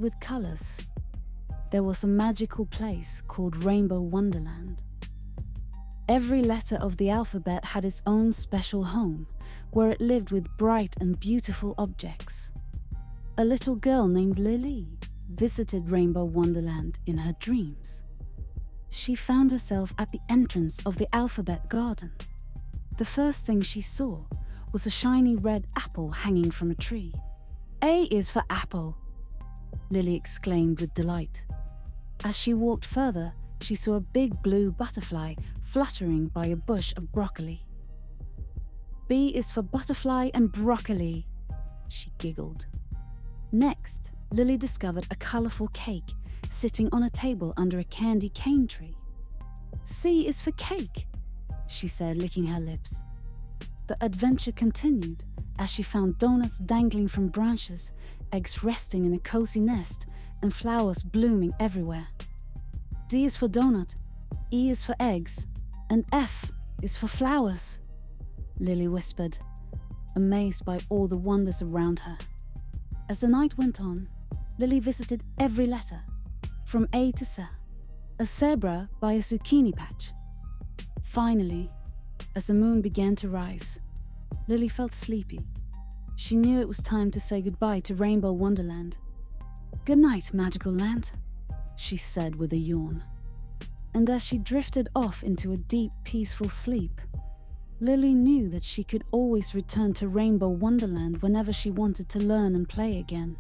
with colors. There was a magical place called Rainbow Wonderland. Every letter of the alphabet had its own special home, where it lived with bright and beautiful objects. A little girl named Lily visited Rainbow Wonderland in her dreams. She found herself at the entrance of the alphabet garden. The first thing she saw was a shiny red apple hanging from a tree. "A is for apple," Lily exclaimed with delight. As she walked further, she saw a big blue butterfly fluttering by a bush of broccoli. "B is for butterfly and broccoli," she giggled. Next, Lily discovered a colorful cake sitting on a table under a candy cane tree. "C is for cake," she said, licking her lips. The adventure continued as she found donuts dangling from branches, eggs resting in a cozy nest, and flowers blooming everywhere. "D is for donut, E is for eggs, and F is for flowers," Lily whispered, amazed by all the wonders around her. As the night went on, Lily visited every letter, from A to Z, a zebra by a zucchini patch. Finally, as the moon began to rise, Lily felt sleepy. She knew it was time to say goodbye to Rainbow Wonderland. "Good night, magical land," she said with a yawn. And as she drifted off into a deep, peaceful sleep, Lily knew that she could always return to Rainbow Wonderland whenever she wanted to learn and play again.